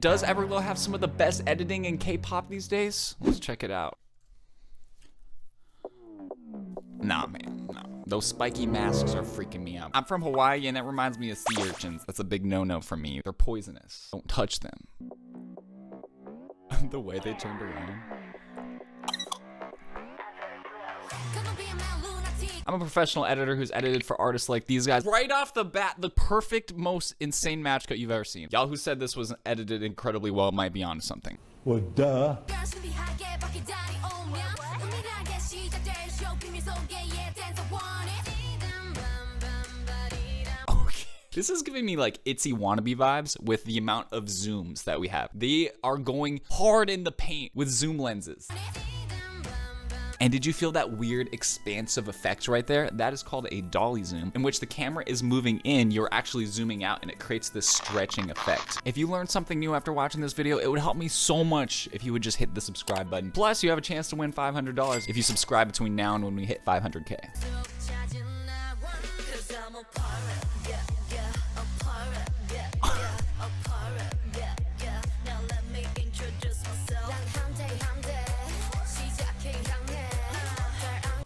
Does Everglow have some of the best editing in K-pop these days? Let's check it out. Nah, man, no. Those spiky masks are freaking me out. I'm from Hawaii and that reminds me of sea urchins. That's a big no-no for me. They're poisonous. Don't touch them. The way they turned around. I'm a professional editor who's edited for artists like these guys. Right off the bat, the perfect, most insane match cut you've ever seen. Y'all who said this was edited incredibly well might be onto something. Well, duh. This is giving me like Itsy Wannabe vibes with the amount of zooms that we have. They are going hard in the paint with zoom lenses. And did you feel that weird expansive effect right there? That is called a dolly zoom, in which the camera is moving in, you're actually zooming out, and it creates this stretching effect. If you learned something new after watching this video, it would help me so much if you would just hit the subscribe button. Plus, you have a chance to win $500 if you subscribe between now and when we hit 500K.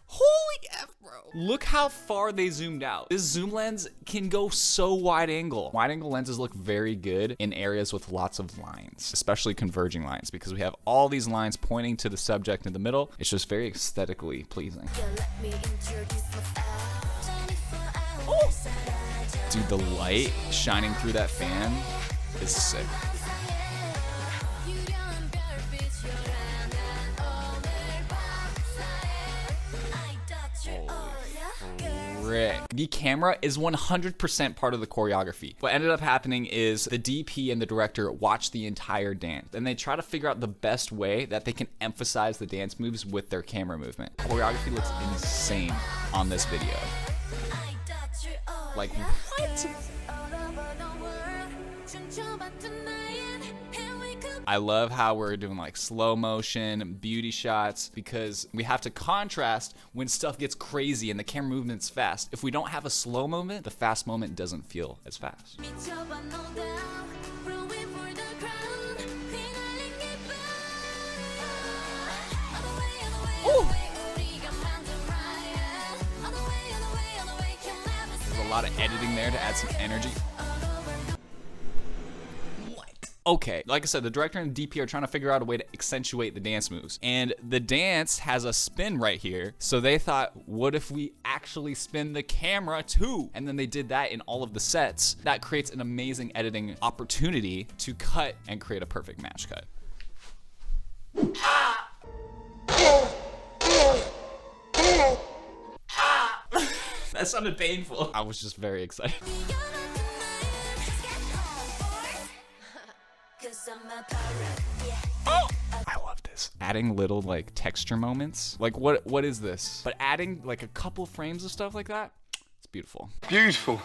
Holy F, bro. Look how far they zoomed out. This zoom lens can go so wide angle. Wide angle lenses look very good in areas with lots of lines, especially converging lines, because we have all these lines pointing to the subject in the middle. It's just very aesthetically pleasing. Oh. Dude, the light shining through that fan is sick. Rick. The camera is 100% part of the choreography. What ended up happening is the DP and the director watch the entire dance, and they try to figure out the best way that they can emphasize the dance moves with their camera movement. Choreography looks insane on this video. Like, what? I love how we're doing like slow motion, beauty shots, because we have to contrast when stuff gets crazy and the camera movement's fast. If we don't have a slow moment, the fast moment doesn't feel as fast. Ooh. There's a lot of editing there to add some energy. Okay, like I said, the director and the DP are trying to figure out a way to accentuate the dance moves. And the dance has a spin right here. So they thought, what if we actually spin the camera too? And then they did that in all of the sets. That creates an amazing editing opportunity to cut and create a perfect match cut. That sounded painful. I was just very excited. Oh, I love this. Adding little like texture moments. Like what is this? But adding like a couple frames of stuff like that, it's beautiful. Beautiful.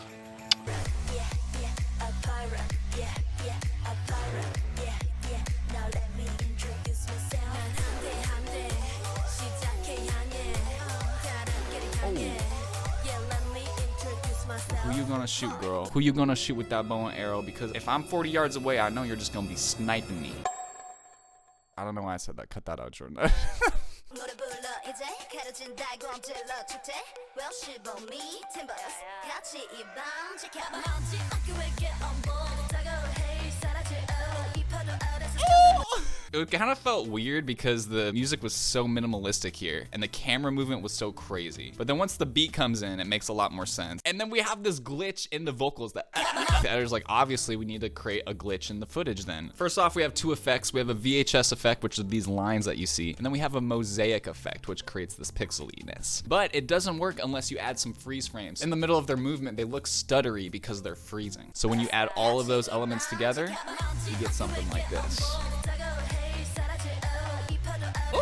Who you gonna shoot, girl? Who you gonna shoot with that bow and arrow? Because if I'm 40 yards away, I know you're just gonna be sniping me. I don't know why I said that. Cut that out, Jordan. It kind of felt weird because the music was so minimalistic here and the camera movement was so crazy. But then once the beat comes in, it makes a lot more sense. And then we have this glitch in the vocals that the editor's like, obviously we need to create a glitch in the footage then. First off, we have two effects. We have a VHS effect, which are these lines that you see. And then we have a mosaic effect, which creates this pixeliness. But it doesn't work unless you add some freeze frames. In the middle of their movement, they look stuttery because they're freezing. So when you add all of those elements together, you get something like this. Ooh.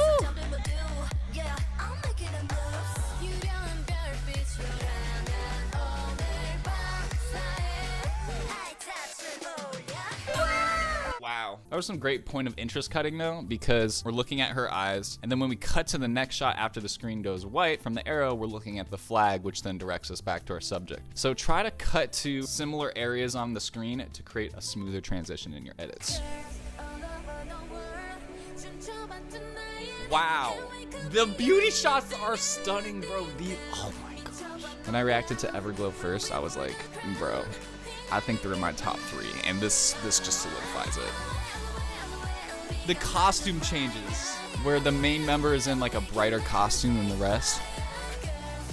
Wow. That was some great point of interest cutting though, because we're looking at her eyes, and then when we cut to the next shot after the screen goes white from the arrow, we're looking at the flag, which then directs us back to our subject. So try to cut to similar areas on the screen to create a smoother transition in your edits. Wow. The beauty shots are stunning, bro. Oh my gosh. When I reacted to Everglow first, I was like, bro, I think they're in my top 3, and this just solidifies it. The costume changes, where the main member is in like a brighter costume than the rest.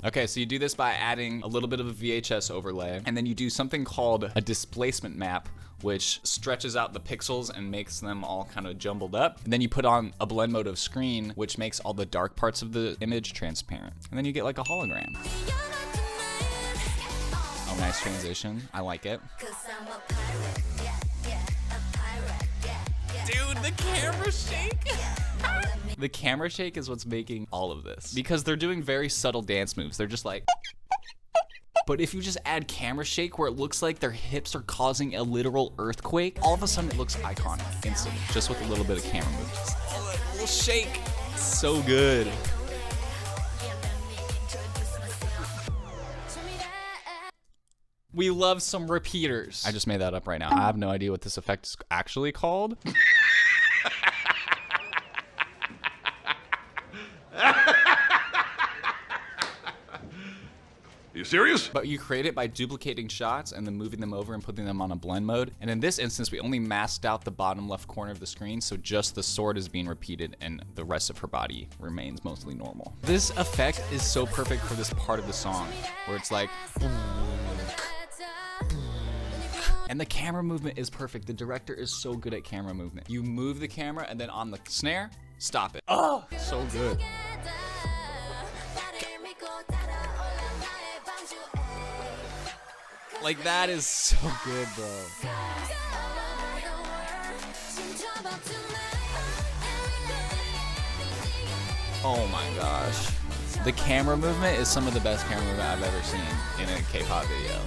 Okay, so you do this by adding a little bit of a VHS overlay, and then you do something called a displacement map, which stretches out the pixels and makes them all kind of jumbled up. And then you put on a blend mode of screen, which makes all the dark parts of the image transparent. And then you get like a hologram. Oh, nice transition. I like it. Dude, the camera shake. The camera shake is what's making all of this, because they're doing very subtle dance moves. They're just like, but if you just add camera shake where it looks like their hips are causing a literal earthquake, all of a sudden it looks iconic instantly, just with a little bit of camera movement. Just a little shake. So good. We love some repeaters. I just made that up right now. I have no idea what this effect is actually called. Are you serious? But you create it by duplicating shots and then moving them over and putting them on a blend mode. And in this instance, we only masked out the bottom left corner of the screen, so just the sword is being repeated and the rest of her body remains mostly normal. This effect is so perfect for this part of the song, where it's like, and the camera movement is perfect. The director is so good at camera movement. You move the camera and then on the snare, stop it. Oh, so good. Like, that is so good, bro. Oh my gosh. The camera movement is some of the best camera movement I've ever seen in a K-pop video.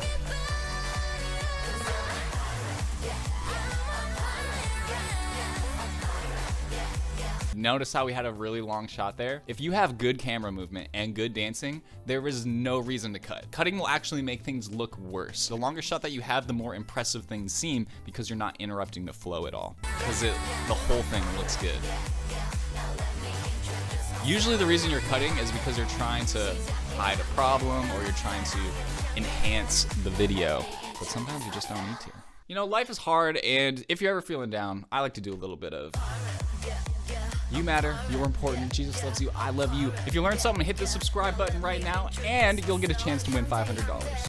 Notice how we had a really long shot there? If you have good camera movement and good dancing, there is no reason to cut. Cutting will actually make things look worse. The longer shot that you have, the more impressive things seem, because you're not interrupting the flow at all. Because the whole thing looks good. Usually the reason you're cutting is because you're trying to hide a problem or you're trying to enhance the video. But sometimes you just don't need to. You know, life is hard, and if you're ever feeling down, I like to do a little bit of you matter, you're important, Jesus loves you, I love you. If you learned something, hit the subscribe button right now, and you'll get a chance to win $500.